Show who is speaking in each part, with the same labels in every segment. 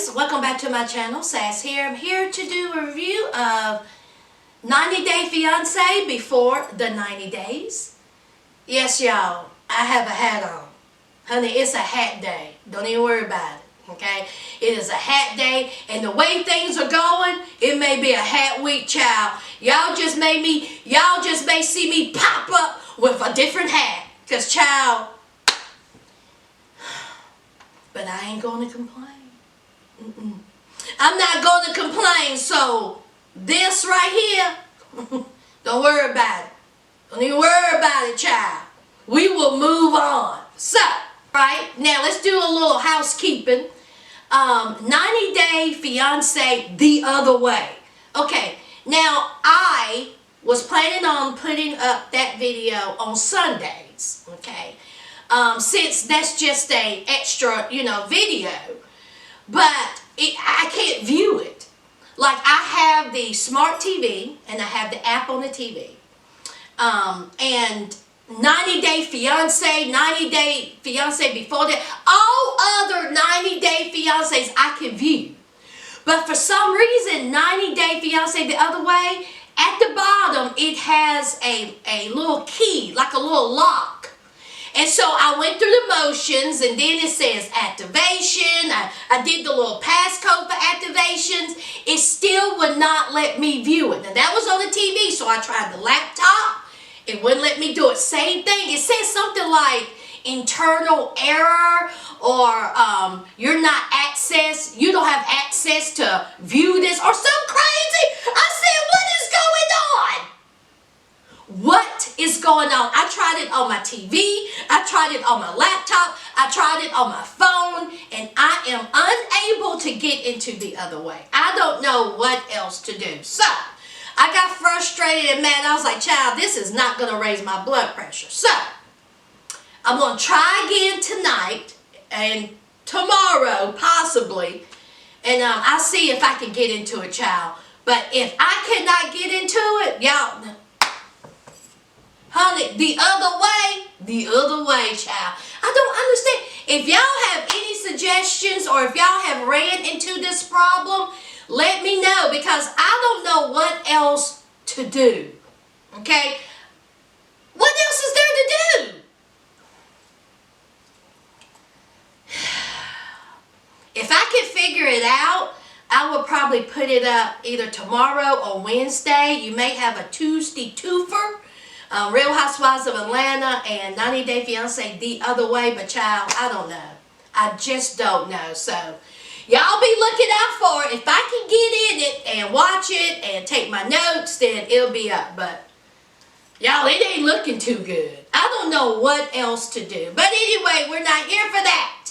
Speaker 1: guys, welcome back to my channel. Sas here. I'm here to do a review of 90 Day Fiance before the 90 days. Yes, y'all, I have a hat on. Honey, it's a hat day. Don't even worry about it, okay? It is a hat day, and the way things are going, it may be a hat week, child. Y'all just may see me pop up with a different hat, because, child, but I ain't gonna complain. I'm not gonna complain, so this right here, don't worry about it. Don't even worry about it, child. We will move on. So, right, now let's do a little housekeeping. 90 Day Fiance the other way. Okay, now I was planning on putting up that video on Sundays, okay? Since that's just a extra, video. But I can't view it. Like, I have the smart TV, and I have the app on the TV. And 90 Day Fiance, 90 Day Fiance before that, all other 90 Day Fiancés I can view. But for some reason, 90 Day Fiance the other way, at the bottom, it has a little key, like a little lock. And so I went through the motions, and then it says activation. I did the little passcode for activations. It still would not let me view it. Now that was on the TV, so I tried the laptop. It wouldn't let me do it. Same thing. It says something like internal error, or you don't have access to view this, or something crazy. I said, what is going on? What is going on? I tried it on my TV, I tried it on my laptop, I tried it on my phone, and I am unable to get into the other way. I don't know what else to do. So, I got frustrated and mad. I was like, child, this is not going to raise my blood pressure. So, I'm going to try again tonight and tomorrow, possibly, and I'll see if I can get into it, child. But if I cannot get into it, y'all, honey, the other way, child. I don't understand. If y'all have any suggestions, or if y'all have ran into this problem, let me know, because I don't know what else to do. Okay? What else is there to do? If I could figure it out, I will probably put it up either tomorrow or Wednesday. You may have a Tuesday twofer. Real Housewives of Atlanta and 90 Day Fiance the other way, but child, I don't know. I just don't know. So, y'all be looking out for it. If I can get in it and watch it and take my notes, then it'll be up. But, y'all, it ain't looking too good. I don't know what else to do. But anyway, we're not here for that.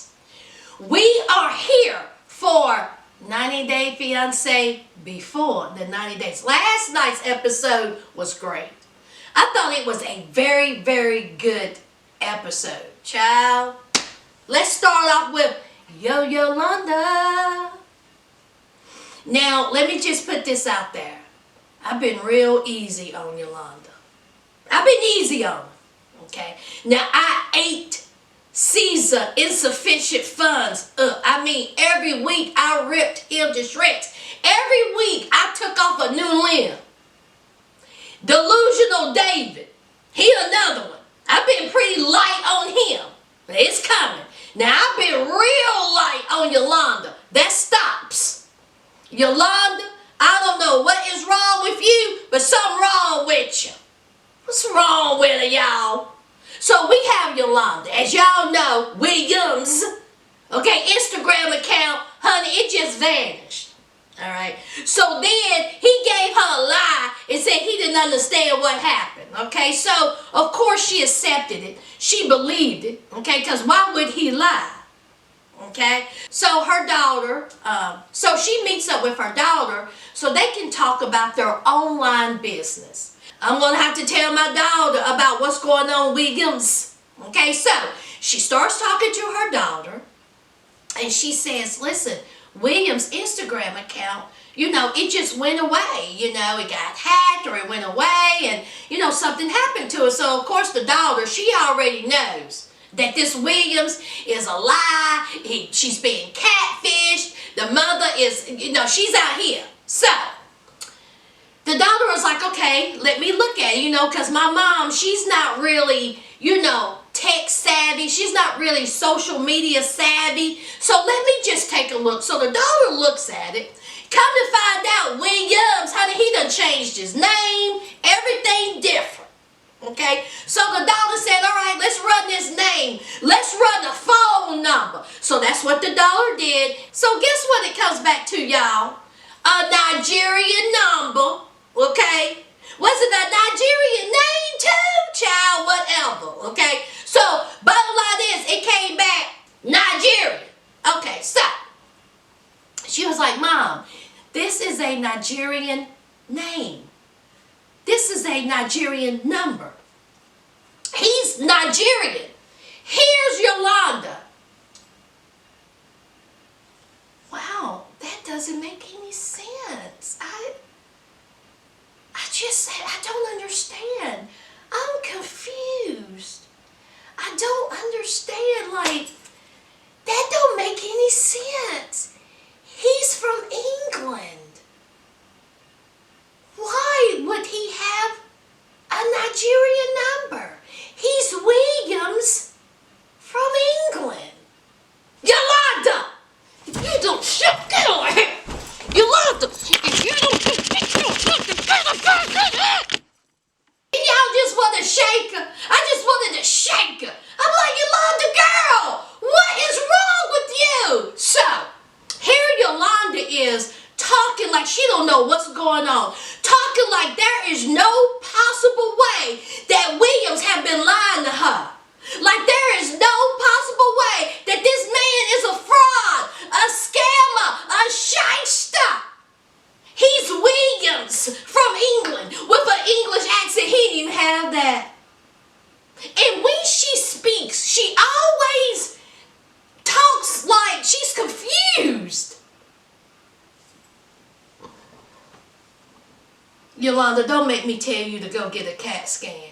Speaker 1: We are here for 90 Day Fiance before the 90 days. Last night's episode was great. I thought it was a very, very good episode. Child, let's start off with Yolanda. Now, let me just put this out there. I've been real easy on Yolanda. I've been easy on her, okay? Now, I ate Caesar insufficient funds up. I mean, every week I ripped him to shreds. Every week I took off a new limb. Delusional David, he another one. I've been pretty light on him, but it's coming. Now, I've been real light on Yolanda. That stops. Yolanda, I don't know what is wrong with you, but something wrong with you. What's wrong with her, y'all? So, we have Yolanda. As y'all know, Williams, okay, Instagram account, honey, it just vanished. Alright, so then he gave her a lie and said he didn't understand what happened. Okay, so of course she accepted it. She believed it. Okay, because why would he lie? Okay, so her daughter, so she meets up with her daughter so they can talk about their online business. I'm going to have to tell my daughter about what's going on with Williams. Okay, so she starts talking to her daughter and she says, listen, William's Instagram account, it just went away. It got hacked, or it went away, and, something happened to it. So, of course, the daughter, she already knows that this Williams is a lie. She's being catfished. The mother is, she's out here. So, the daughter was like, okay, let me look at it, because my mom, she's not really, tech savvy. She's not really social media savvy. So let me just take a look. So the daughter looks at it. Come to find out, Williams, honey, he done changed his name. Everything different. Okay? So the daughter said, all right, let's run this name. Let's run the phone number. So that's what the daughter did. So guess what it comes back to, y'all? A Nigerian number. Okay? Was it a Nigerian name too, child? Whatever. Okay? So, bottom line is, it came back Nigerian. Okay, so she was like, Mom, this is a Nigerian name. This is a Nigerian number. He's Nigerian. Here's Yolanda. Wow, that doesn't make any sense. I just said, I don't understand. I'm confused. I don't understand, that don't make any sense. He's from England. Why would he have a Nigerian number? He's Williams from England. Yolanda! If you don't shut, get over here. Yolanda, if you don't shut, y'all just want to shake her. I just wanted to shake her. I'm like, Yolanda, girl, what is wrong with you? So, here Yolanda is talking like she don't know what's going on. Talking like there is no possible way that Williams have been lying to her. Like there is no possible way that this man is a fraud, a scammer, a shyster. He's Williams from England with an English accent. He didn't even have that. And when she speaks, she always talks like she's confused. Yolanda, don't make me tell you to go get a CAT scan.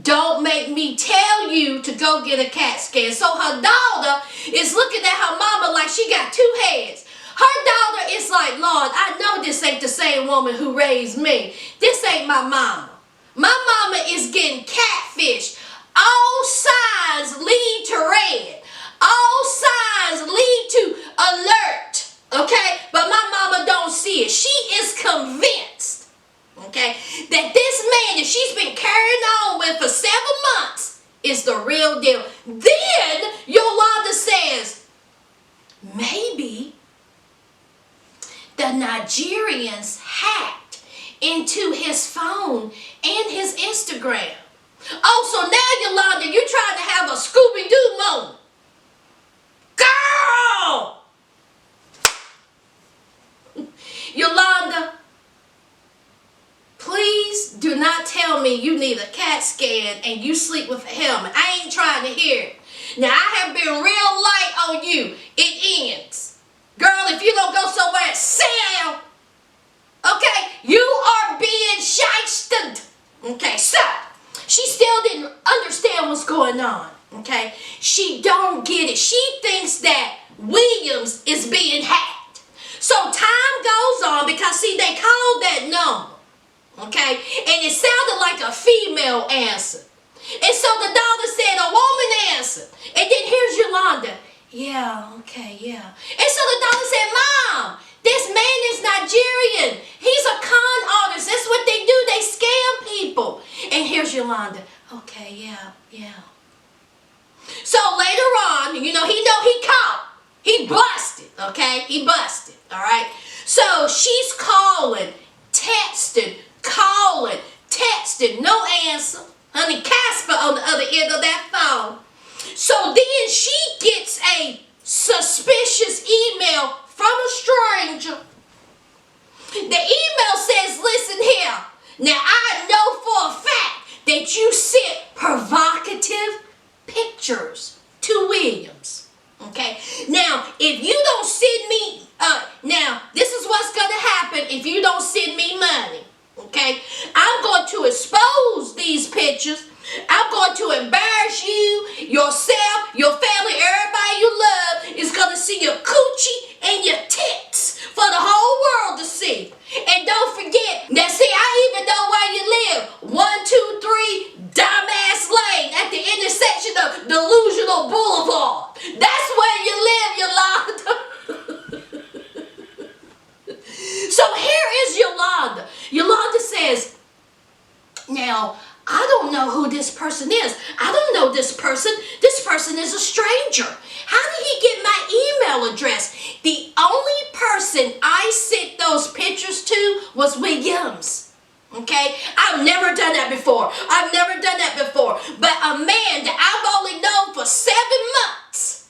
Speaker 1: Don't make me tell you to go get a CAT scan. So her daughter is looking at her mama like she got two heads. Her daughter is like, Lord, I know this ain't the same woman who raised me. This ain't my mama. My mama is getting catfished. All signs lead to red. All signs lead to alert. Okay? But my mama don't see it. She is convinced, okay, that this man that she's been carrying on with for 7 months is the real deal. Then Yolanda says, maybe the Nigerians hacked into his phone and his Instagram. Oh, so now, Yolanda, you're trying to have a Scooby-Doo moment. Girl! Yolanda, please do not tell me you need a CAT scan and you sleep with a helmet. I ain't trying to hear it. Now, I have been real light on you. It ends. Girl, if you don't go somewhere, sit down. Okay? You are being shysted. Okay, so she still didn't understand what's going on. Okay? She don't get it. She thinks that Williams is being hacked. So time goes on because, see, they called that number. Okay? And it sounded like a female answer. And so the daughter said a woman answered. And then here's Yolanda. Yeah, okay, yeah. And so the daughter said, Mom, this man is Nigerian. He's a con artist. That's what they do. They scam people. And here's Yolanda. Okay, yeah. So later on, he caught. He busted, okay? He busted, all right? So she's calling, texting, no answer. Honey, Casper on the other end of that phone. So then she gets a suspicious email from a stranger. The email says, listen here. Now I know for a fact that you sent provocative pictures to Williams. Okay? Now, if you don't send me, now this is what's going to happen if you don't send me money. Okay? I'm going to expose these pictures. I'm going to embarrass you, yourself, your family, everybody you love is going to see your coochie and your tits. Hollywood Boulevard. That's where you live, Yolanda. So here is Yolanda. Yolanda says, now, I don't know who this person is. I don't know this person. This person is a stranger. How did he get my email address? The only person I sent those pictures to was Williams. Okay? I've never done that before. I've never done that before. But a man that I've only known for 7 months,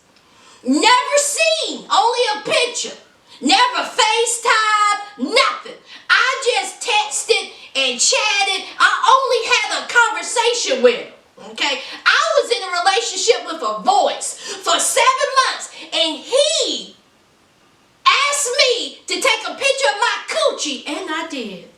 Speaker 1: never seen, only a picture, never FaceTime, nothing. I just texted and chatted. I only had a conversation with him. Okay? I was in a relationship with a voice for 7 months, and he asked me to take a picture of my coochie, and I did.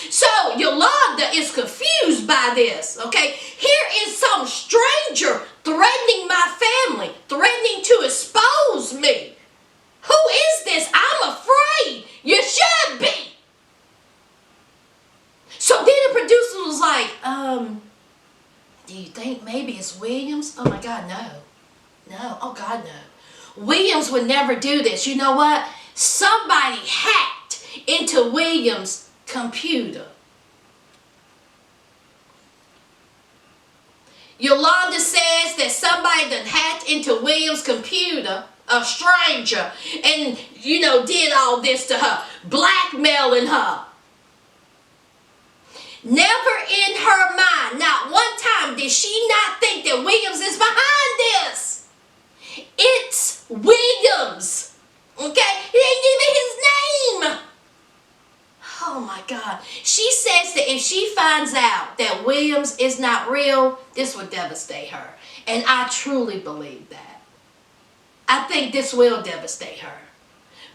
Speaker 1: So Yolanda is confused by this, okay? Here is some stranger threatening my family, threatening to expose me. Who is this? I'm afraid. You should be. So then the producer was like, do you think maybe it's Williams? Oh my God, no. No, oh God, no. Williams would never do this. You know what? Somebody hacked into Williams' computer. Yolanda says that somebody that hacked into Williams' computer, a stranger, and, you know, did all this to her, blackmailing her. Never in her mind, not one time did she not think that Williams is behind this. It's Williams. Okay? He ain't even his name. Oh my God. She says that if she finds out that Williams is not real, this would devastate her. And I truly believe that. I think this will devastate her.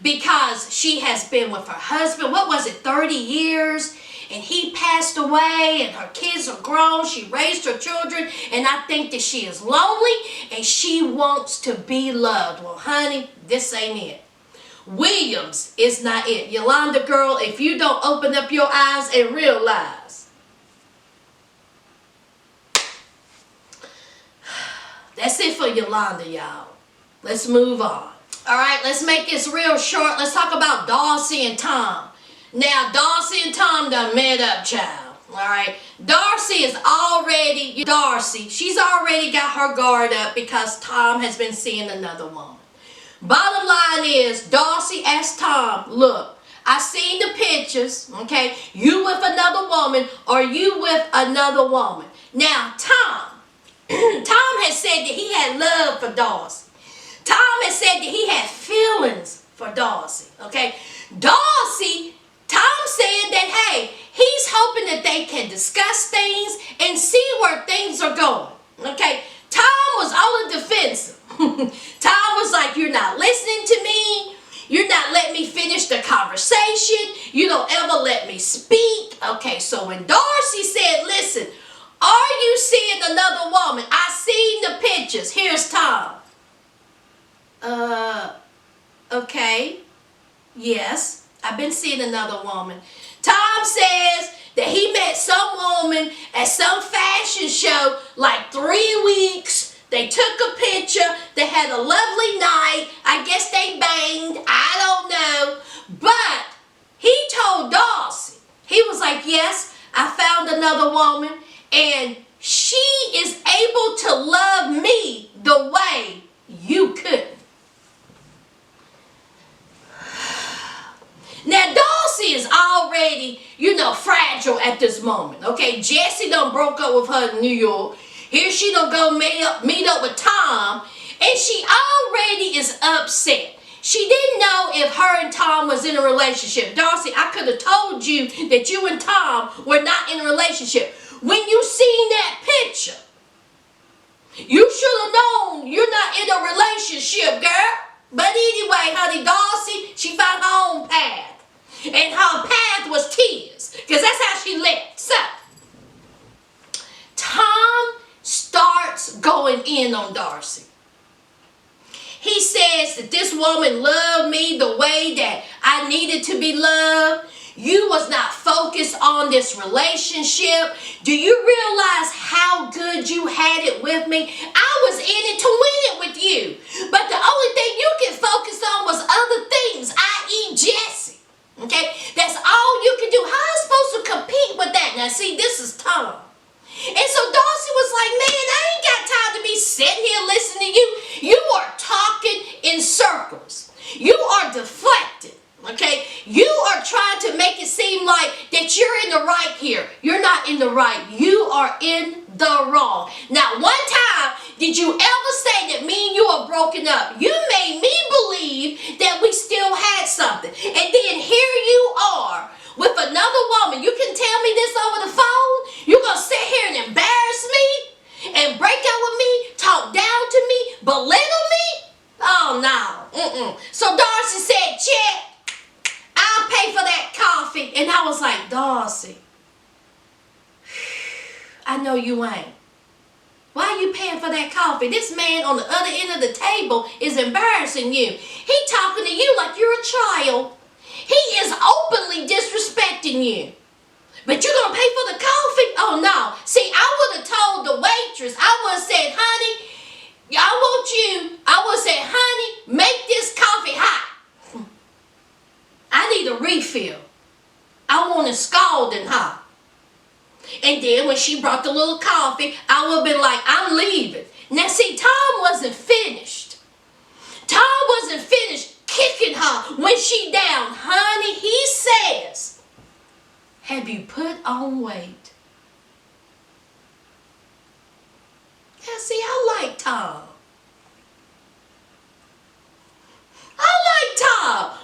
Speaker 1: Because she has been with her husband, what was it, 30 years? And he passed away and her kids are grown. She raised her children. And I think that she is lonely and she wants to be loved. Well, honey, this ain't it. Williams is not it. Yolanda, girl, if you don't open up your eyes and realize. That's it for Yolanda, y'all. Let's move on. All right, let's make this real short. Let's talk about Darcy and Tom. Now, Darcy and Tom done met up, child. All right. Darcy is already, she's already got her guard up because Tom has been seeing another woman. Bottom line is, Darcy asked Tom, look, I seen the pictures, okay? You with another woman or you with another woman. Now, Tom has said that he had love for Darcy. Tom has said that he had feelings for Darcy, okay? Tom said that, hey, he's hoping that they can discuss things and see where things are going, okay? Tom was on the defensive. Tom was like, you're not listening to me. You're not letting me finish the conversation. You don't ever let me speak. Okay, so when Darcy said, listen, are you seeing another woman? I seen the pictures. Here's Tom. Okay. Yes, I've been seeing another woman. Tom says that he met some woman at some fashion show like 3 weeks. They took a picture. They had a lovely night. I guess they banged. I don't know. But he told Darcy, he was like, yes, I found another woman. And she is able to love me the way you couldn't. Now, Darcy is already, fragile at this moment. Okay, Jesse done broke up with her in New York. Here she done go meet up with Tom. And she already is upset. She didn't know if her and Tom was in a relationship. Darcy, I could have told you that you and Tom were not in a relationship. When you seen that picture, you should have known you're not in a relationship, girl. But anyway, honey, Darcy, she found her own path. And her path was tears. Because that's how she left. So, Tom starts going in on Darcy. He says that this woman loved me the way that I needed to be loved. You was not focused on on this relationship. Do you realize how good you had it with me? I was in it to win it with you. But the only thing you can focus on was other things, i.e. Jesse. Okay? That's all you can do. How am I supposed to compete with that? Now see, this is Tom. And so Darcy was like, man, I ain't got time to be sitting here listening to you. You are talking in circles. You are deflecting. Okay? You are trying to make it seem like that you're in the right here. You're not in the right. You are in the wrong. Now, one time, did you ever say that me and you are broken up? You made me believe that we still had something. And then here you are with another woman. You can tell me this over the phone. You're going to sit here and embarrass me and break out with me, talk down to me, belittle me? Oh, no. So Darcy said, check. I'll pay for that coffee. And I was like, Darcy, I know you ain't. Why are you paying for that coffee? This man on the other end of the table is embarrassing you. He talking to you like you're a child. He is openly disrespecting you. But you're going to pay for the coffee? Oh, no. See, I would have told the waitress. I would have said, honey, I would have said, honey, make this coffee hot. I need a refill. I want it scalding hot. And then when she brought the little coffee, I would have been like, I'm leaving. Now see, Tom wasn't finished. Tom wasn't finished kicking her when she down. Honey, he says, have you put on weight? Now see, I like Tom.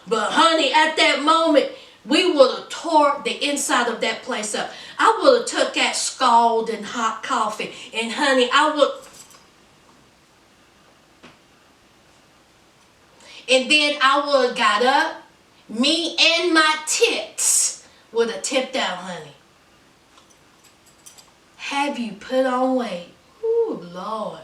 Speaker 1: But honey, at that moment, we would have tore the inside of that place up. I would have took that scalding hot coffee. And honey, and then I would have got up. Me and my tits would have tipped out, honey. Have you put on weight? Ooh, Lord.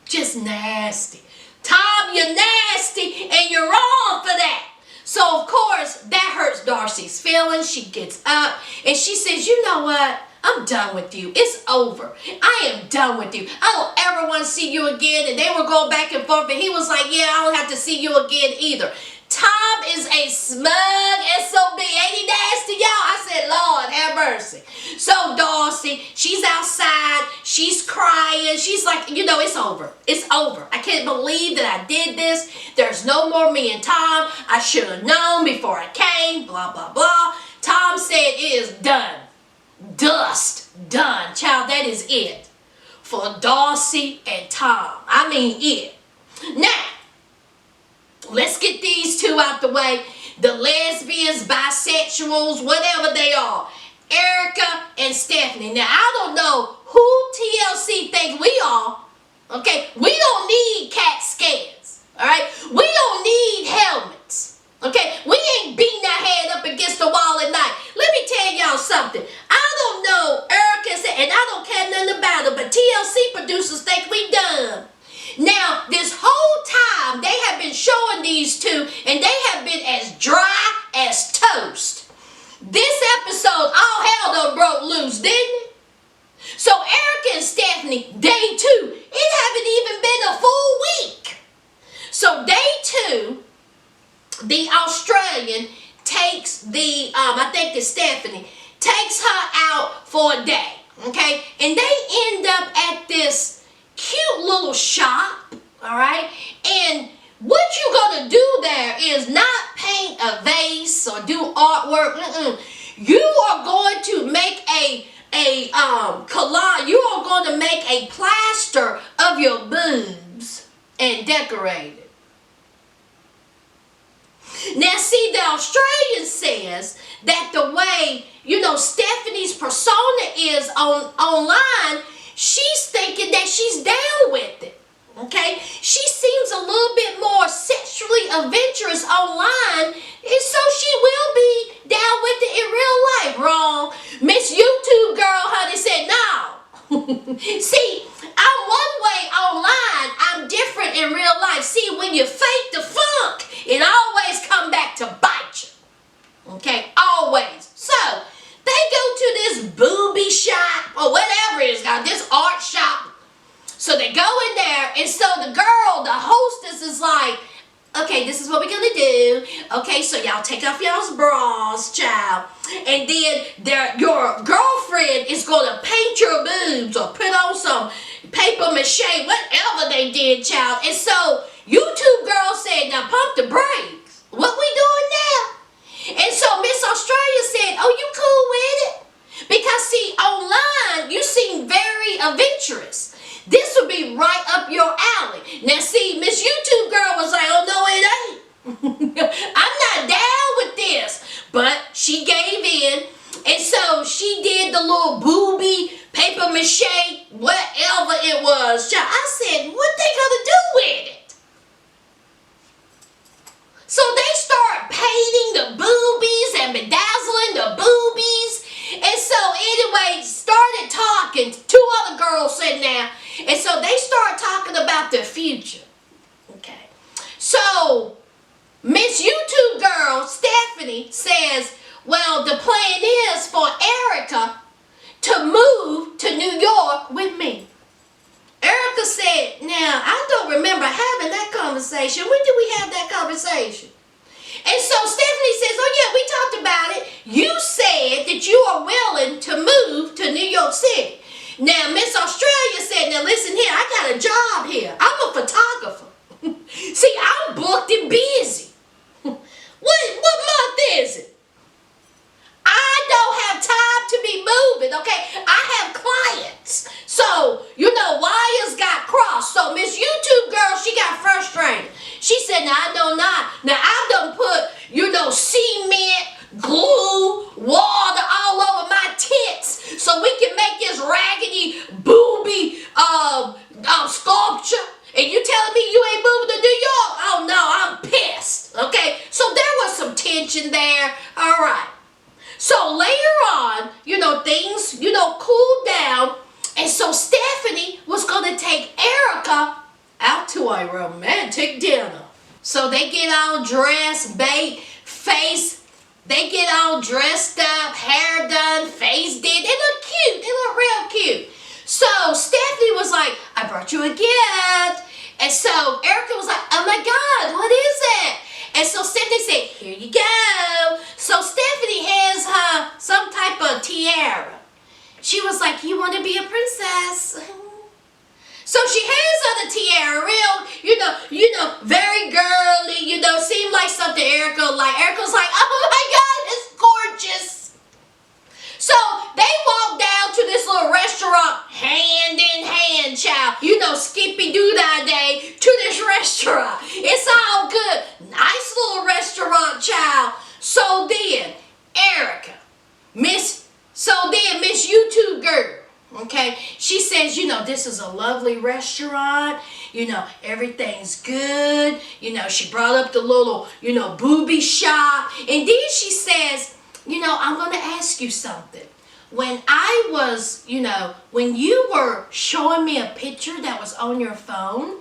Speaker 1: Just nasty. Tom, you're nasty and you're wrong for that. So, of course, that hurts Darcy's feelings. She gets up and she says, you know what? I'm done with you. It's over. I am done with you. I don't ever want to see you again. And they were going back and forth. And he was like, yeah, I don't have to see you again either. Tom is a smug SOB. Ain't he nasty, y'all? I said, Lord, have mercy. So Darcy, she's outside. She's crying. She's like, you know, it's over. It's over. I can't believe that I did this. There's no more me and Tom. I should have known before I came. Blah, blah, blah. Tom said it is done. Dust. Done. Child, that is it. For Darcy and Tom. I mean it. Now, let's get these two out the way. The lesbians, bisexuals, whatever they are. Erica and Stephanie. Now, I don't know who TLC thinks we are. Okay? We don't need cat scans. Alright? We don't need helmets. Okay? We ain't beating our head up against the wall at night. Let me tell y'all something. I don't know Erica and I don't care nothing about it, but TLC producers think we dumb. Now, this whole time, they have been showing these two, and they have been as dry as toast. This episode, all hell done broke loose, didn't it? So, Erica and Stephanie, day 2, it haven't even been a full week. So, day 2, the Australian takes the, I think it's Stephanie, takes her out for a day, okay? And they end up at this cute little shop, all right? And what you're going to do there is not paint a vase or do artwork. You are going to make a collage. You are going to make a plaster of your boobs and decorate it. Now, see, the Australian says that the way, you know, Stephanie's persona is online, she's thinking that she's down with it, okay? She seems a little bit more sexually adventurous online, and so she will be down with it in real life. Wrong. Miss YouTube girl, honey, said no. See, I'm one way online, I'm different in real life. See, when you fake the funk, it always come back to bite you, okay? Always. So, they go to this art shop. So they go in there, and so the girl, the hostess, is like, okay, this is what we're gonna do. Okay, so y'all take off y'all's bras, child. And then your girlfriend is gonna paint your boobs or put on some paper mache, whatever they did, child. And so you two girls said, now pump the brakes. What we doing now? And so Miss Australia said, oh, you cool with it? Because see, online, you seem very adventurous. This would be right up your alley. Now see, Miss YouTube girl was like, oh no, it ain't. I'm not down with this. But she gave in. And so she did the little booby, paper mache, whatever it was. I said, what they gonna do with it? So they start painting the boobies and bedazzling the boobies. And so anyway, started talking. Two other girls sitting there. And so they start talking about the future. Okay. So Miss YouTube girl, Stephanie, says, well, the plan is for Erica to move to New York with me. Erica said, now, I don't remember having that conversation. When did we have that conversation? And so Stephanie says, oh yeah, we talked about it. You said that you are willing to move to New York City. Now, Miss Australia said, now listen here, I got a job here. I'm a photographer. See, I'm booked and busy. What month is it? I don't have time to be moving, okay? I have clients. So, wires got crossed. So, Miss YouTube girl, she got frustrated. She said, now, I know not. Now, I done put, cement, glue, water all over my tits so we can make this raggedy, booby sculpture. And you telling me you ain't moving to New York? Oh, no, I'm pissed. Okay? So, there was some tension there. All right. So later on, things, cooled down. And so Stephanie was going to take Erica out to a romantic dinner. So they get all dressed, they get all dressed up, hair done, face did. They look cute. They look real cute. So Stephanie was like, I brought you a gift. And so Erica was like, oh my God, what is it? And so Stephanie said, here you go. So Stephanie hands her some type of tiara. She was like, you want to be a princess? So she hands her the tiara, real, very girly, seemed like something Erica like. Erica's like, oh my God, it's gorgeous. So they walked down to this little restaurant, hand in hand, child. Skippy-doo-dah day to this restaurant. It's all good. Nice little restaurant, child. So then, Erica, Miss YouTube girl, okay, she says, this is a lovely restaurant. Everything's good. She brought up the little, booby shop. And then she says, I'm going to ask you something. When I was, when you were showing me a picture that was on your phone,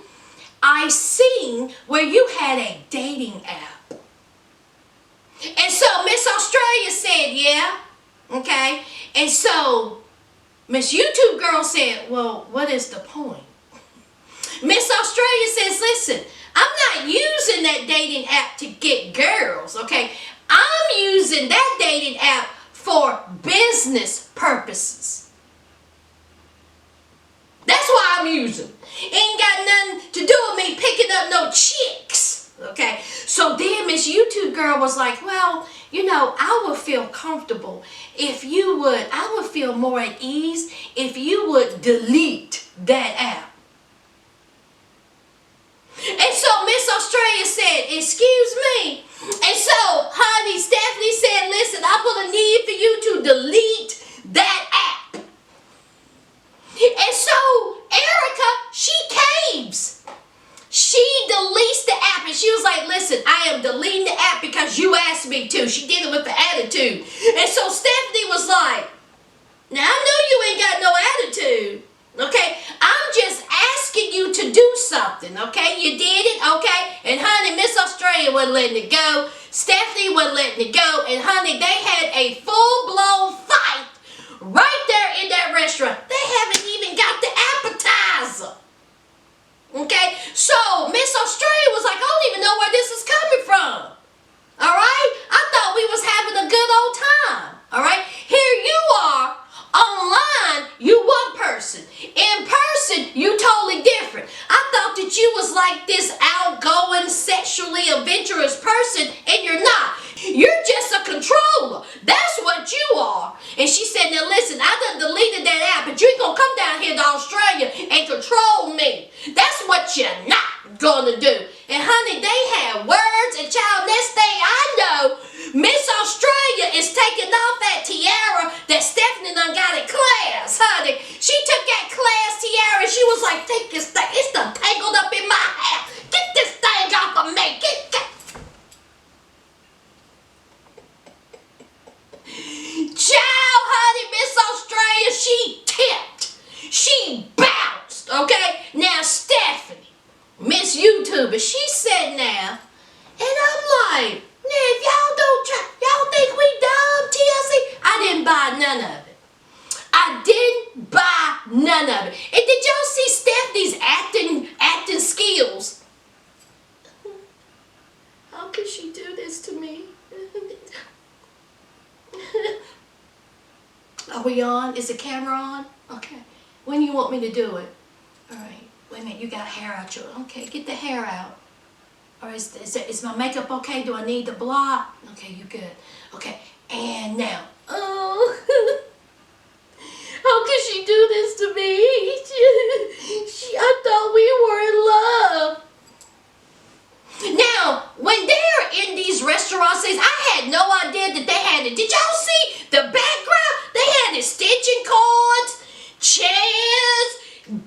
Speaker 1: I seen where you had a dating app. And so Miss Australia said, yeah, okay. And so Miss YouTube girl said, well, what is the point? Miss Australia says, listen, I'm not using that dating app to get girls, okay? I'm using that dating app for business purposes. That's why I'm using. Ain't got nothing to do with me picking up no chicks. Okay? So then Miss YouTube girl was like, well, I would feel comfortable if you would, I would feel more at ease if you would delete that app. And so Miss Australia said, excuse me. And so, honey, Stephanie said, listen, I'm going to need for you to delete that app. And so, Erica, she caves. She deletes the app. And she was like, listen, I am deleting the app because you asked me to. She did it with the attitude. And so, Stephanie was like, now, I know you ain't got no attitude. Okay, I'm just asking you to do something, okay? You did it, okay? And honey, Miss Australia wasn't letting it go. Stephanie wasn't letting it go. And honey, they had a full-blown fight right there in that restaurant. They haven't even what you're not gonna do. And honey, they had words, and child, next thing I know, Miss Australia is taking off that tiara that Stephanie done got in class, honey. She took that class tiara and she was like, take this thing, it's done tangled up in my hair. Get this thing off of me, get. Child, honey, Miss Australia, she tipped. She bounced, okay? Now, Stephanie, Miss YouTuber, she said now, and I'm like, now, if y'all think we dumb, TLC? I didn't buy none of it. I didn't buy none of it. And did y'all see Stephanie's acting skills? How could she do this to me? Are we on? Is the camera on? Okay. When do you want me to do it? All right. Wait a minute. You got hair out your... Okay, get the hair out. Or is my makeup okay? Do I need the block? Okay, you good. Okay. And now. Oh. How could she do this to me? I thought we were in love. Now, when they're in these restaurants, I had no idea that they had it. Did y'all see the background? They had extension cords, chairs,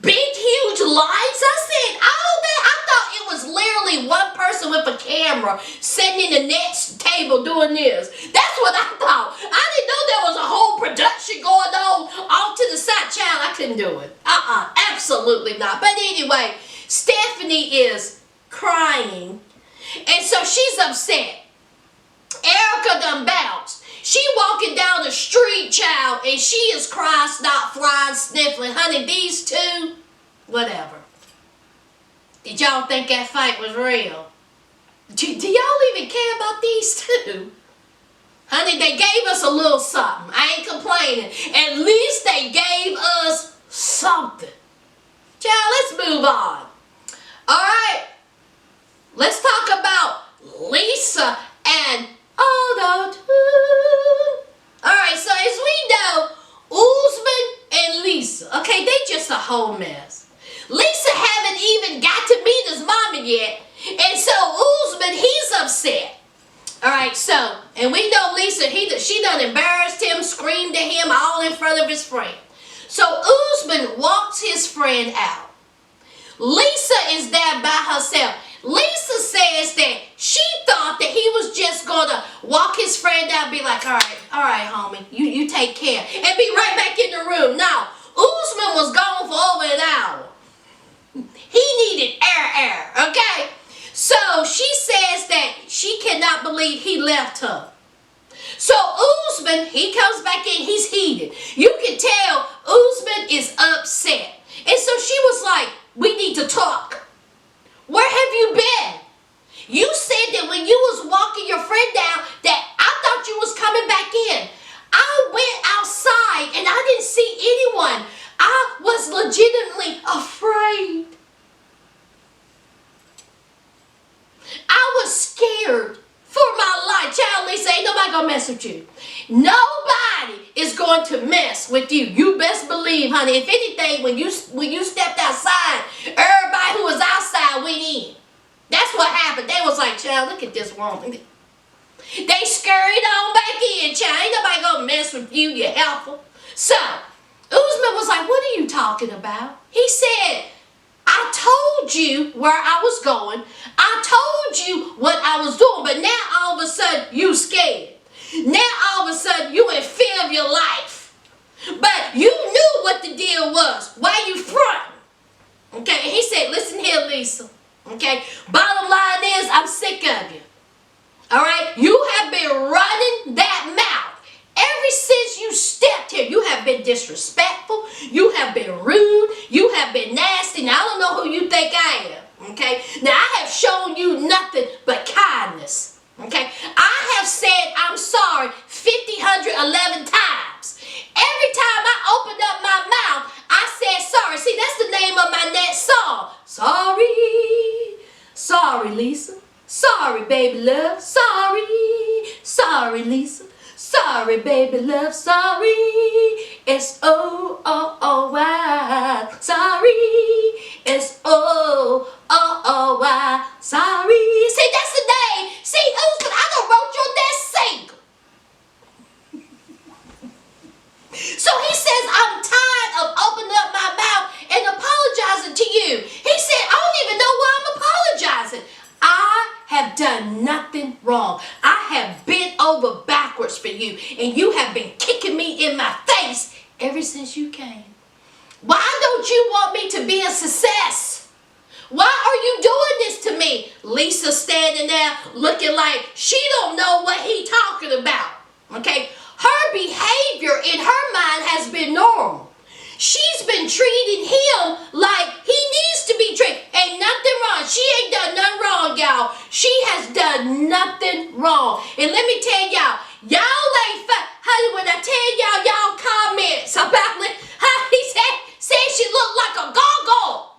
Speaker 1: big, huge lights. I said, all that. I thought it was literally one person with a camera sitting in the next table doing this. That's what I thought. I didn't know there was a whole production going on off to the side. Child, I couldn't do it. Absolutely not. But anyway, Stephanie is crying, and so she's upset. Erica done bounced. She walking down the street, child, and she is crying, snot flying, sniffling. Honey, these two, whatever. Did y'all think that fight was real? Do y'all even care about these two? Honey, they gave us a little something. I ain't complaining. At least they gave us something. Child, let's move on. All right. Let's talk about Lisa and Otto. Alright, so as we know, Usman and Lisa, okay, they just a whole mess. Lisa haven't even got to meet his mama yet, and so Usman, he's upset. Alright, so, and we know Lisa, she done embarrassed him, screamed at him all in front of his friend. So Usman walks his friend out. Lisa is there by herself. Lisa says that she thought that he was just going to walk his friend out and be like, all right, homie, you take care. And be right back in the room. No, Usman was gone for over an hour. He needed air, okay? So she says that she cannot believe he left her. So Usman, he comes back in, he's heated. You can tell Usman is upset. And so she was like, we need to talk. Where have you been? You said that when you was walking your friend down that I thought you was coming back in. I went outside and I didn't see anyone. I was legitimately afraid. I was scared for my life. Child, Lisa, ain't nobody gonna mess with you. Nobody is going to mess with you. You best believe, honey. If anything, when you stepped outside, everybody who was outside went in. That's what happened. They was like, child, look at this woman. They scurried on back in, child. Ain't nobody gonna mess with you, you helper. So, Usman was like, what are you talking about? He said, I told you where I was going. I told you what I was doing. But now all of a sudden, you scared. Now all of a sudden, you in fear of your life. But you knew what the deal was. Why you fronting? Okay, and he said, listen here, Lisa. Okay, bottom line is, I'm sick of you. All right, you have been running that mouth. Ever since you stepped here, you have been disrespectful. You have been rude. You have been nasty. Now, I don't know who you think I am, okay? Now, I have shown you nothing but kindness, okay? I have said I'm sorry 1,511 times. Every time I opened up my mouth, I said sorry. See, that's the name of my next song. Sorry. Sorry, Lisa. Sorry, baby love. Sorry. Sorry, Lisa. Sorry, baby love, sorry. S-O-O-O-Y. Sorry. S-O-O-Y. ever since you came. Why don't you want me to be a success? Why are you doing this to me? Lisa standing there looking like she don't know what he talking about. Okay? Her behavior in her mind has been normal. She's been treating him like he needs to be treated. Ain't nothing wrong. She ain't done nothing wrong, y'all. She has done nothing wrong. And let me tell y'all, y'all ain't honey, when I tell y'all comments about how he said she looked like a gargoyle.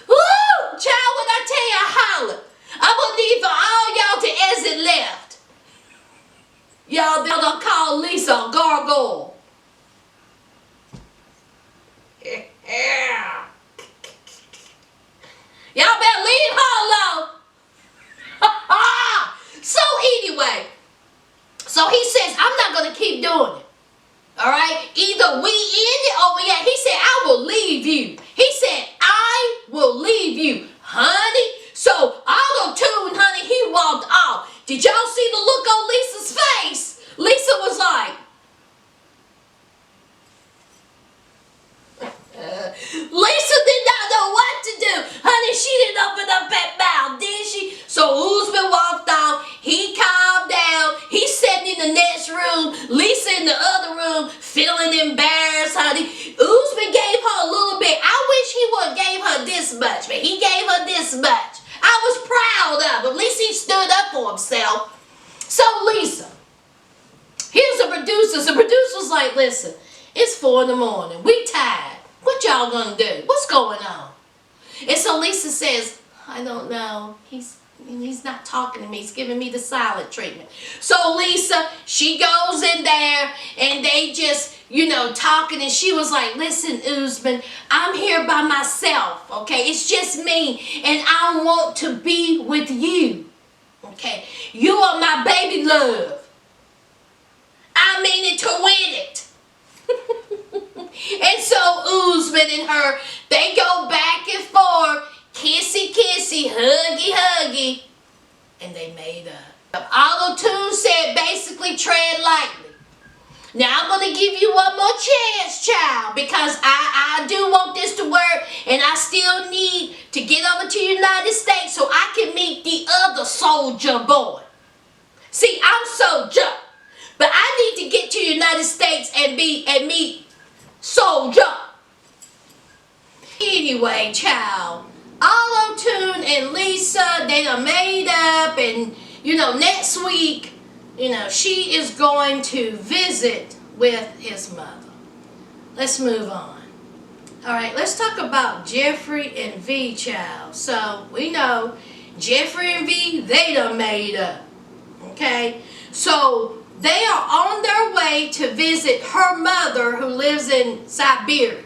Speaker 1: Woo! Child, when I tell you, holler. I'm gonna need for all y'all to exit left. Y'all done call Lisa a gargoyle. Yeah. Y'all better leave her alone. So anyway, so he says, I'm not gonna keep doing it. All right, either we end it or we end. He said, I will leave you. He said, I will leave you, honey. So auto-tune, honey, he walked off. Did y'all see the look on Lisa's face? Lisa was like, Lisa did not know what to do. Honey, she didn't open up that mouth, did she? So Usman walked off. He calmed down. He's sitting in the next room. Lisa in the other room feeling embarrassed, honey. Usman gave her a little bit. I wish he would have gave her this much, but he gave her this much. I was proud of him. At least he stood up for himself. So Lisa, here's the producers. The producer's like, listen, it's 4 in the morning. We tired. What y'all gonna do? What's going on? And so Lisa says, I don't know. He's not talking to me. He's giving me the silent treatment. So Lisa, she goes in there and they just, talking. And she was like, listen, Usman, I'm here by myself. Okay, it's just me. And I want to be with you. Okay, you are my baby love. I mean it to win it. And so Usman and her, they go back and forth, kissy kissy, huggy huggy, and they made up. Auto-tune said basically tread lightly. Now I'm going to give you one more chance, child, because I do want this to work, and I still need to get over to the United States so I can meet the other soldier boy. See, I'm soldier, but I need to get to the United States and meet soldier. Anyway, child, Auto-tune and Lisa, they done made up, and next week, she is going to visit with his mother. Let's move on. All right, let's talk about Jeffrey and V, child. So we know Jeffrey and V, they done made up. Okay, so they are on their way to visit her mother who lives in Siberia.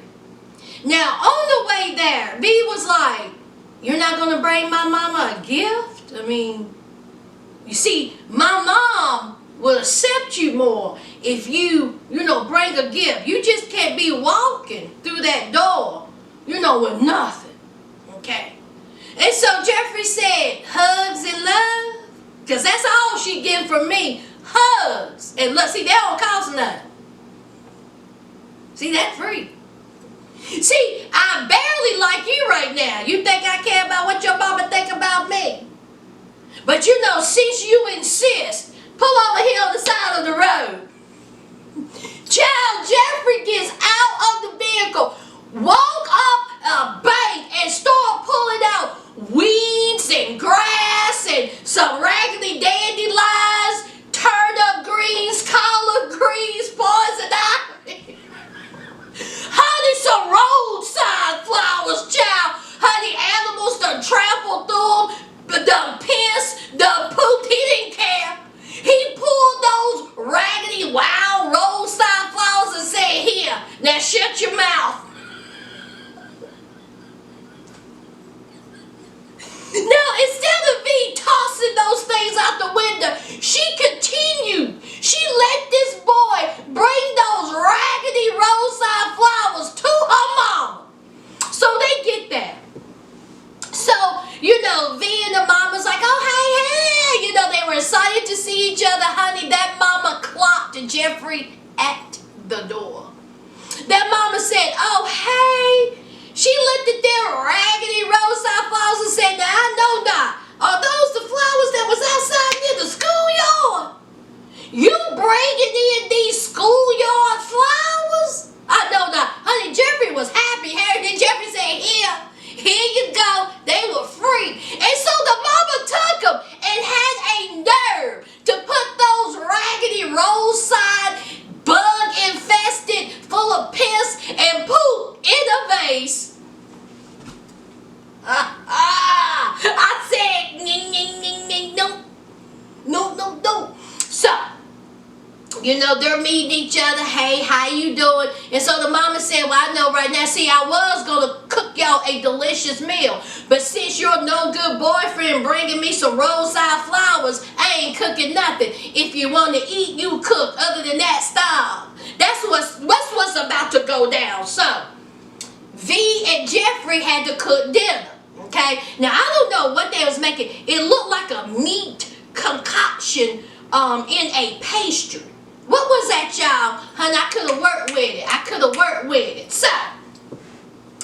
Speaker 1: Now, on the way there, V was like, you're not going to bring my mama a gift? I mean, you see, my mom will accept you more if you bring a gift. You just can't be walking through that door, with nothing. Okay? And so Jeffrey said, hugs and love, because that's all she get from me. Hugs and love. See, they don't cost nothing. See, that's free. See, I barely like you right now. You think I care about what your mama think about me? But since you insist, pull over here on the side of the road. Child, Jeffrey gets out of the vehicle, walk up a bank and start pulling out weeds and grass and some raggedy dandelions, turnip greens, collard greens, poison ivy. Honey, some roadside flowers, child. Honey, animals done trampled through them, but done pissed, done pooped. He didn't care. He pulled those raggedy, wild roadside flowers and said, here, now shut your mouth. Now, instead of me tossing those things Jeffrey at the door. That mama said, oh, hey. She looked at their raggedy roadside flowers and said, now I know not. Are those the flowers that was outside near the schoolyard? You bringing in these schoolyard flowers? I know not. Honey, Jeffrey was happy. Harry and Jeffrey said, here you go. They were free. And so the mama took them and had a nerve to put those raggedy roadside, bug-infested, full of piss and poop in a vase. I said, no. So, they're meeting each other. Hey, how you doing? And so the mama said, well, I know right now. See, I was going to cook y'all a delicious meal. But since you're no good boyfriend bringing me some roadside flowers, I ain't cooking nothing. If you want to eat, you cook. Other than that, stop. That's what's about to go down. So, V and Jeffrey had to cook dinner. Okay? Now, I don't know what they was making. It looked like a meat concoction in a pastry. What was that, y'all? Honey, I could have worked with it. So,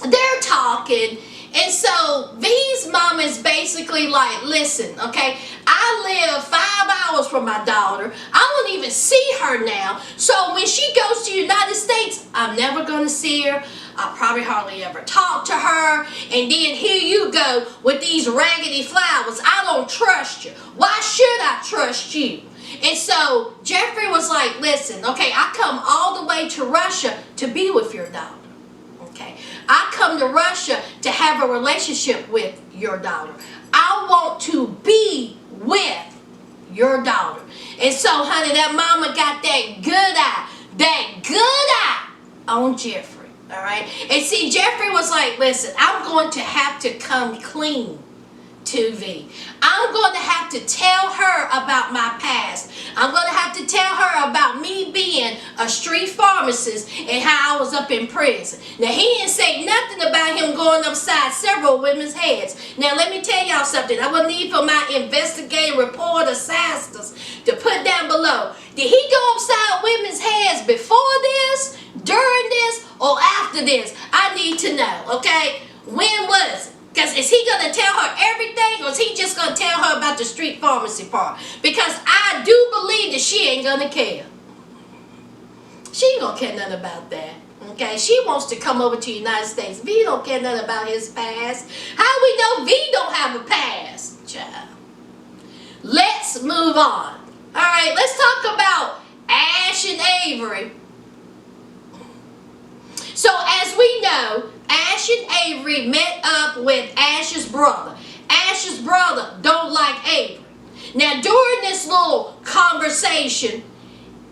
Speaker 1: they're talking. And so, V's mom is basically like, listen, okay, I live 5 hours from my daughter. I don't even see her now. So, when she goes to the United States, I'm never going to see her. I'll probably hardly ever talk to her. And then here you go with these raggedy flowers. I don't trust you. Why should I trust you? And so Jeffrey was like, listen, okay, I come all the way to Russia to be with your daughter. Okay, I come to Russia to have a relationship with your daughter. I want to be with your daughter. And so, honey, that mama got that good eye on Jeffrey. All right. And see, Jeffrey was like, listen, I'm going to have to come clean to V. I'm going to have to tell her about my past. I'm going to have to tell her about me being a street pharmacist and how I was up in prison. Now, he didn't say nothing about him going upside several women's heads. Now, let me tell y'all something. I will need for my investigative report assistants to put down below. Did he go upside women's heads before this, during this, or after this? I need to know, okay? When was it? Because is he going to tell her everything, or is he just going to tell her about the street pharmacy part? Because I do believe that she ain't going to care. She ain't going to care nothing about that. Okay? She wants to come over to the United States. V don't care nothing about his past. How we know V don't have a past? Child. Let's move on. Alright, let's talk about Ash and Avery. So as we know, Ash and Avery met up with Ash's brother. Ash's brother don't like Avery. Now during this little conversation,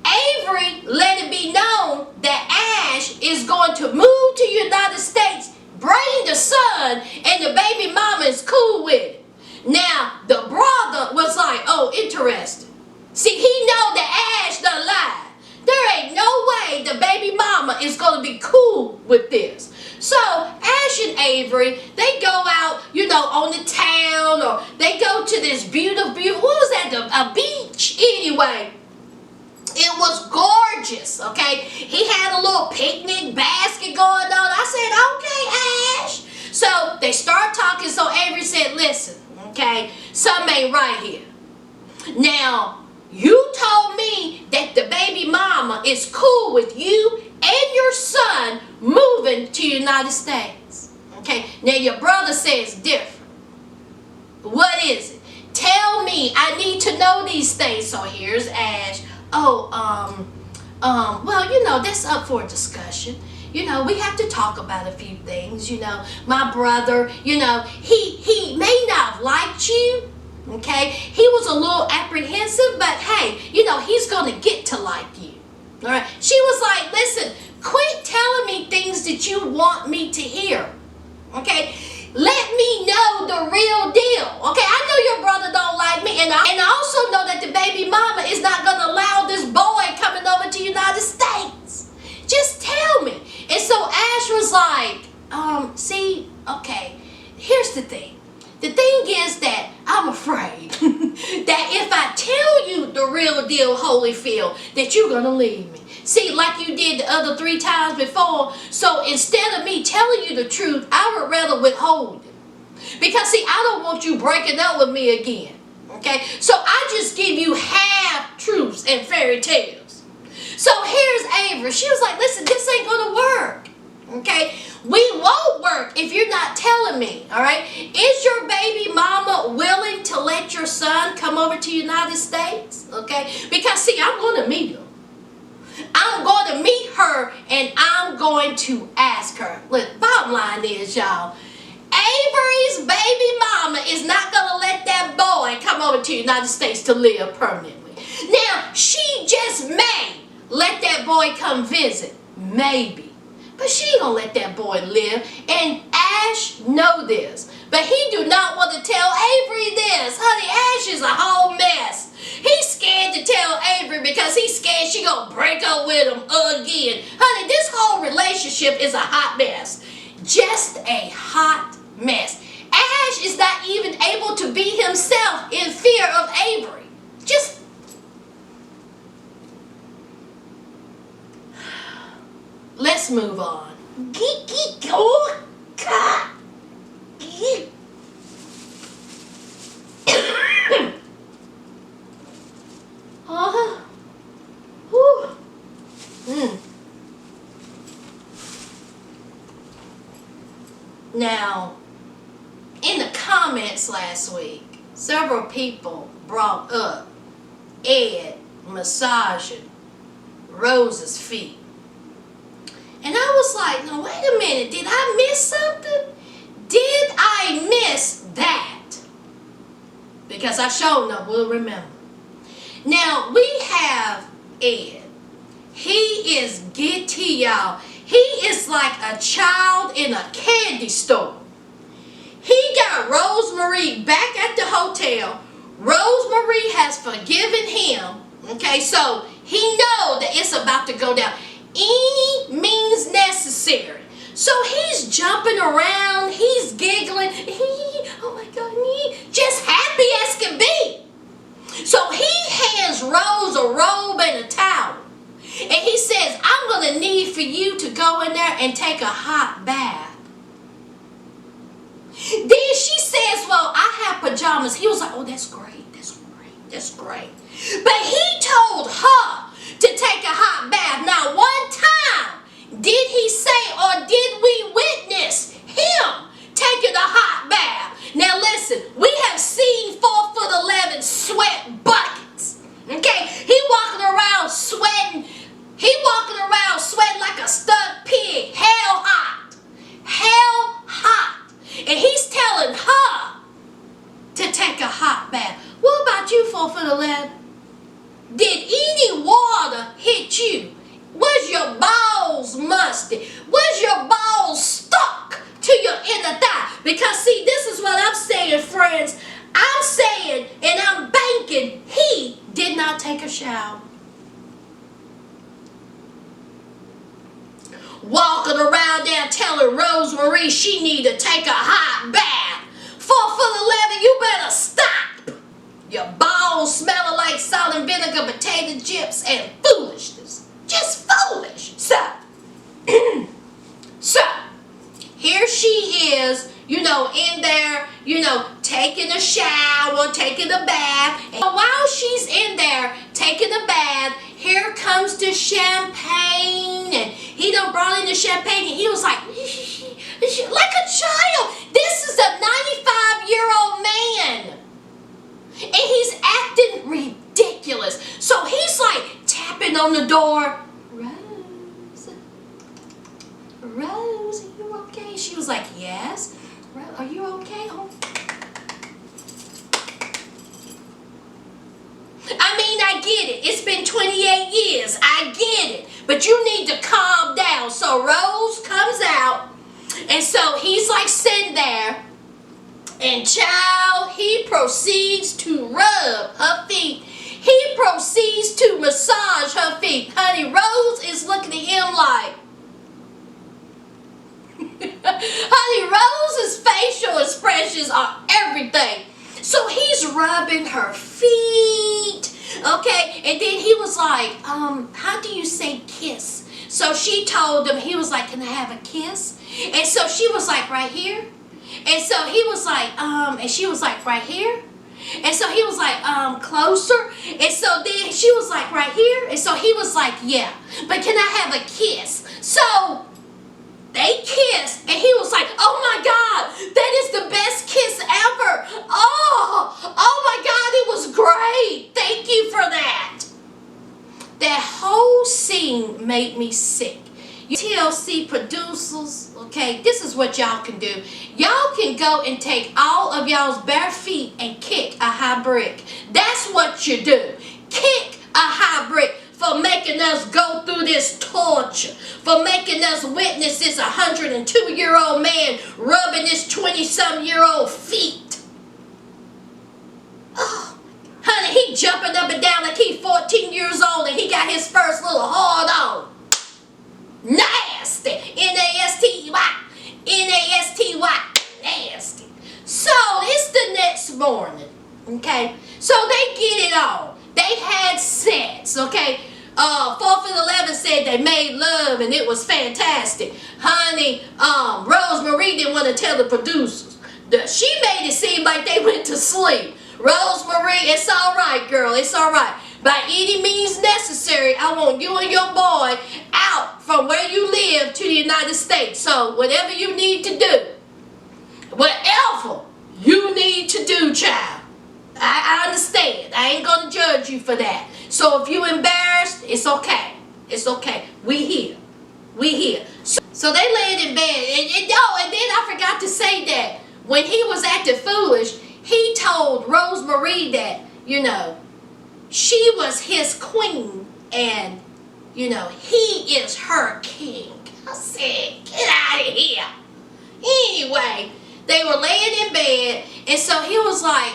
Speaker 1: Avery let it be known that Ash is going to move to the United States, bring the son, and the baby mama is cool with it. Now the brother was like, oh, interesting. See, he know that Ash done lied. There ain't no way the baby mama is going to be cool with this. So, Ash and Avery, they go out, on the town, or they go to this beautiful, what was that, a beach? Anyway, it was gorgeous, okay? He had a little picnic basket going on. I said, okay, Ash. So, they start talking, so Avery said, listen, okay, something ain't right here. Now, you told me that the baby mama is cool with you and your son moving to the United States. Okay, now your brother says different. What is it? Tell me. I need to know these things. So here's Ash. Well, that's up for discussion. We have to talk about a few things. My brother, he may not have liked you. Okay, he was a little apprehensive, but hey, he's going to get to like you. All right, she was like, listen, quit telling me things that you want me to hear. Okay, let me know the real deal. Okay, I know your brother don't like me, and I also know that the baby mama is not going to allow this boy coming over to the United States. Just tell me. And so Ash was like, okay, here's the thing. The thing is that I'm afraid that if I tell you the real deal Holyfield that you're going to leave me. See, like you did the other 3 times before. So instead of me telling you the truth, I would rather withhold it. Because see, I don't want you breaking up with me again. Okay? So I just give you half truths and fairy tales. So here's Avery. She was like, listen, this ain't going to work. Okay? We won't work if you're not telling me. All right? Is your baby mama willing to let your son come over to the United States? Okay? Because see, I'm going to meet him. I'm going to meet her and I'm going to ask her. Look, bottom line is, y'all, Avery's baby mama is not going to let that boy come over to the United States to live permanently. Now, she just may let that boy come visit. Maybe. But she ain't going to let that boy live. And Ash know this. But he do not want to tell Avery this. Honey, Ash is a whole mess. He's scared to tell Avery because he's scared she gonna break up with him again. Honey, this whole relationship is a hot mess. Just a hot mess. Ash is not even able to be himself in fear of Avery. Just... let's move on. Now, in the comments last week, several people brought up Ed massaging Rose's feet. And I was like, no, wait a minute, did I miss something? Did I miss that? Because I sure enough will remember. Now, we have Ed. He is giddy, y'all. He is like a child in a candy store. He got Rosemary back at the hotel. Rosemary has forgiven him. Okay, so he knows that it's about to go down. Any means necessary. So he's jumping around. He's giggling. Oh my God, just happy as can be. So he hands Rose a robe and a towel. And he says, I'm going to need for you to go in there and take a hot bath. Then she says, well, I have pajamas. He was like, oh, that's great. That's great. That's great. But he told her to take a hot bath. Now, one time, did he say or did we witness him taking a hot bath? Now, listen, we have seen 4'11" sweat buckets. Okay? He walking around sweating. He walking around sweating like a stuck pig. Hell hot. Hell hot. And he's telling her to take a hot bath. What about you, 4'11"? Did any water hit you? Was your balls musty? Was your balls stuck to your inner thigh? Because see, this is what I'm saying, friends. I'm saying and I'm banking he did not take a shower. Walking around there telling Rosemary she need to take a hot bath. 4'11", you better stop. Your balls smelling like salt and vinegar, potato chips, and foolishness. Just foolish. So, here she is, in there, taking a shower, taking a bath. And while she's in there taking a bath, here comes the champagne. And he done brought in the champagne, and he was like a child. This is a 95-year-old man. And he's acting ridiculous. So he's like tapping on the door. Rose, are you okay? She was like, yes. Are you okay? Oh. I mean, I get it. It's been 28 years. I get it. But you need to calm down. So Rose comes out. And so he's like sitting there. And child, he proceeds to rub her feet. He proceeds to massage her feet. Honey, Rose is looking at him like, honey, Rose's facial expressions are everything. So he's rubbing her feet. Okay, and then he was like, how do you say kiss? So she told him, he was like, can I have a kiss? And so she was like, right here. And so he was like, and she was like, right here. And so he was like, closer. And so then she was like, right here. And so he was like, yeah, but can I have a kiss? So they kissed, and he was like, oh my God, that is the best kiss ever. Oh my God, it was great. Thank you for that. That whole scene made me sick. You TLC producers, okay, this is what y'all can do. Y'all can go and take all of y'all's bare feet and kick a high brick. That's what you do. Kick a high brick for making us go through this torture, for making us witness this 102-year-old man rubbing this 20-some-year-old feet. Oh, honey, he jumping up and down like he's 14 years old and he got his first little hard on. Nasty. N-A-S-T-Y. N-A-S-T-Y. Nasty. So it's the next morning, okay? So they get it on. They had sex, okay? 4th and 11 said they made love and it was fantastic. Honey, Rosemary didn't want to tell the producers. She made it seem like they went to sleep. Rosemary, it's all right, girl. It's all right. By any means necessary, I want you and your boy out from where you live to the United States. So whatever you need to do, whatever you need to do, child, I understand. I ain't going to judge you for that. So if you're embarrassed, it's okay. It's okay. We here. We here. So they laid in bed. And then I forgot to say that when he was acting foolish, he told Rosemary that, you know, she was his queen and, you know, he is her king. I said, get out of here. Anyway, they were laying in bed, and so he was like,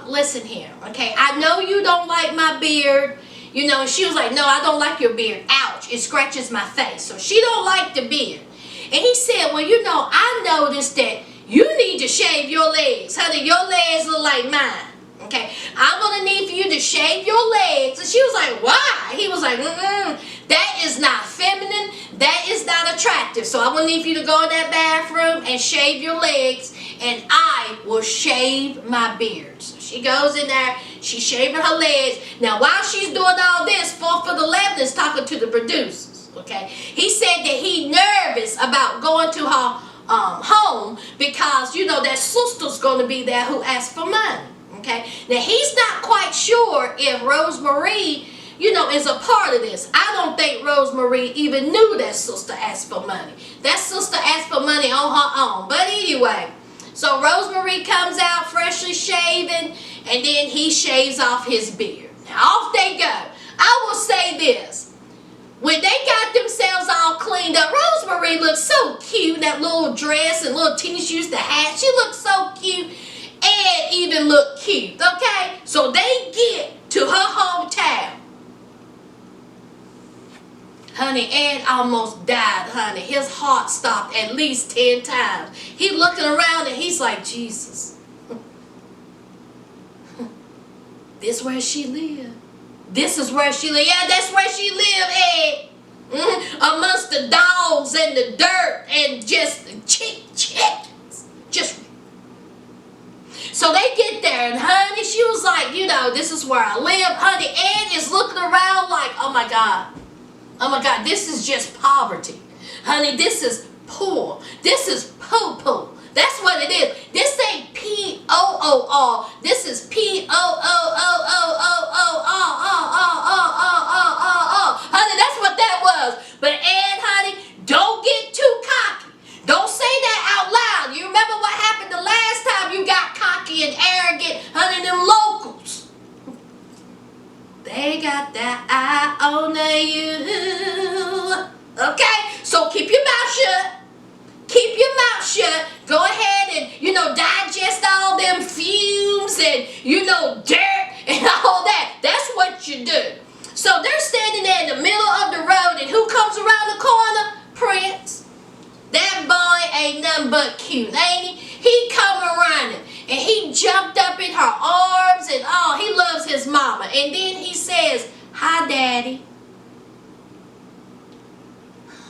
Speaker 1: listen here, okay, I know you don't like my beard, you know, and she was like, no, I don't like your beard. Ouch, it scratches my face. So she don't like the beard. And he said, well, you know, I noticed that you need to shave your legs. Honey, your legs look like mine. Okay, I'm going to need for you to shave your legs. And she was like, why? He was like, that is not feminine. That is not attractive. So I'm going to need for you to go in that bathroom and shave your legs. And I will shave my beard. So she goes in there. She's shaving her legs. Now, while she's doing all this, 4th and 11 is talking to the producers. Okay, he said that he's nervous about going to her home because, you know, that sister's going to be there who asked for money. Okay, now he's not quite sure if Rosemary, you know, is a part of this. I don't think Rosemary even knew that sister asked for money. That sister asked for money on her own. But anyway, so Rosemary comes out freshly shaven, and then he shaves off his beard. Now off they go. I will say this. When they got themselves all cleaned up, Rosemary looked so cute in that little dress and little teeny shoes, the hat. She looked so cute. Ed even looked cute, okay? So they get to her hometown. Honey, Ed almost died, honey. His heart stopped at least 10 times. He looking around and he's like, Jesus. This where she lived. This is where she lived. Yeah, that's where she lived, Ed. Amongst the dogs and the dirt and just chickens. Just. So they get there, and honey, she was like, you know, this is where I live. Honey, Ed is looking around like, oh my God. Oh my God, this is just poverty. Honey, this is poor. This is poo-poo. That's what it is. This ain't P-O-O-R. This is P-O-O-O-O-O-O-O-O-O-O-O-O. Honey, that's what that was. But Ed, honey, don't get too cocky. Don't say that out loud. You remember what happened the last time you got cocky and arrogant, honey, them locals. They got that eye on you. Okay? So keep your mouth shut. Keep your mouth shut. Go ahead and, you know, digest all them fumes and, you know, dirt and all that. That's what you do. So they're standing there in the middle of the road, and who comes around the corner? Prince. That boy ain't nothing but cute, ain't he? He come running, and he jumped up in her arms, and oh, he loves his mama. And then he daddy.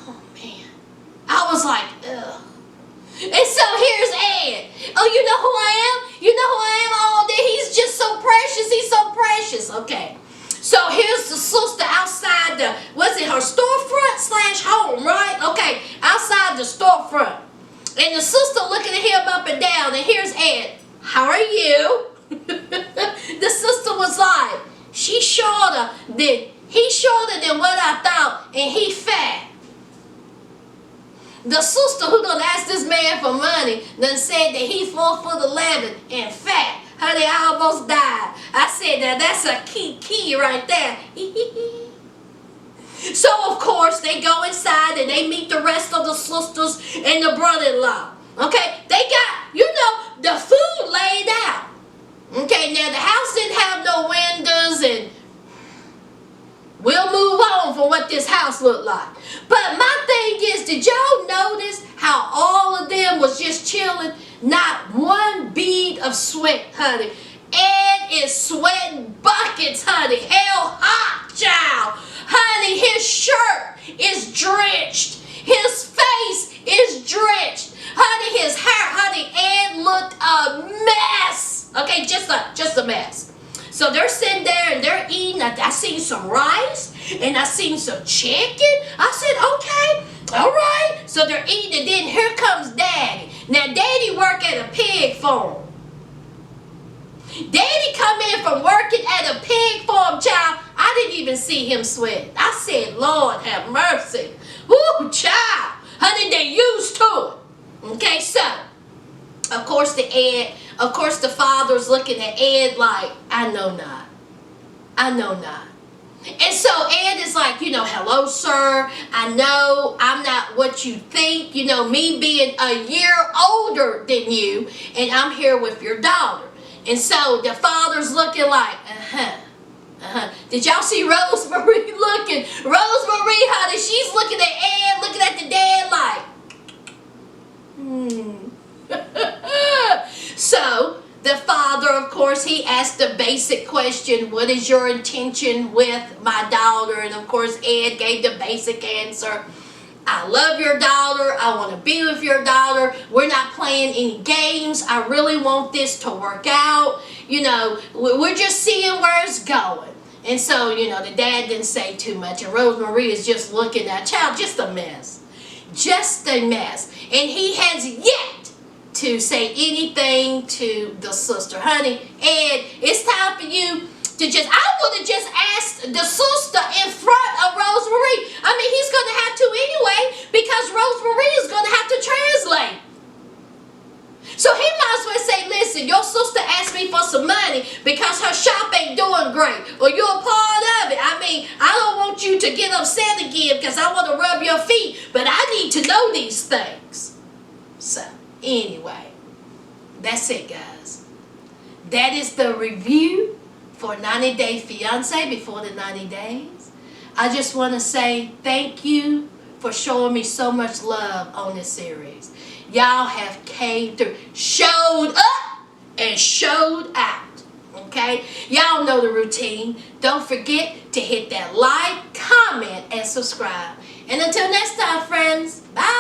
Speaker 1: Oh, man. I was like, ugh. And so here's Ed. Oh, you know who I am? You know who I am? Oh, he's just so precious. He's so precious. Okay. So here's the sister outside the, was it her storefront slash home, right? Okay, outside the storefront. And the sister looking at him up and down. And here's Ed. How are you? The sister was like, he's shorter than what I thought, and he fat. The sister who done asked this man for money done said that he's 4'11" and fat. Honey, I almost died. I said that that's a key right there. So of course they go inside and they meet the rest of the sisters and the brother-in-law. Okay, they got, the food laid out. Okay, now the house didn't have no windows, and we'll move on from what this house looked like. But my thing is, did y'all notice how all of them was just chilling? Not one bead of sweat, honey. Ed is sweating buckets, honey. Hell hot, child. Honey, his shirt is drenched. His face is drenched. Honey, his hair, honey, Ed looked a mess. Okay, just a mess. So they're sitting there and they're eating. I seen some rice and I seen some chicken. I said, okay, all right. So they're eating, and then here comes Daddy. Now, Daddy work at a pig farm. Daddy come in from working at a pig farm, child. I didn't even see him sweat. I said, Lord have mercy. Woo, child. Honey, they used to it. Okay, so, of course the father's looking at Ed like, I know not. I know not. And so Ed is like, hello, sir. I know I'm not what you think. Me being a year older than you, and I'm here with your daughter. And so the father's looking like, Did y'all see Rosemary looking? Rosemary, honey, she's looking at Ed, looking at the dad like, So the father, of course, he asked the basic question, what is your intention with my daughter? And of course, Ed gave the basic answer. I love your daughter. I want to be with your daughter. We're not playing any games. I really want this to work out. We're just seeing where it's going. And so, the dad didn't say too much. And Rosemary is just looking at child, just a mess. Just a mess. And he has yet to say anything to the sister. Honey, Ed, it's time for you to I would have just asked the sister in front of Rosemary. I mean, he's going to have to anyway, because Rosemary is going to have to translate. So he might as well say, listen, your sister asked me for some money because her shop ain't doing great, or you're a part of it. I mean, I don't want you to get upset again because I want to rub your feet, but I need to know these things. So, anyway, that's it, guys. That is the review for 90 Day Fiance before the 90 days. I just want to say thank you for showing me so much love on this series. Y'all have came through, showed up and showed out. Okay? Y'all know the routine. Don't forget to hit that like, comment, and subscribe. And until next time, friends, bye.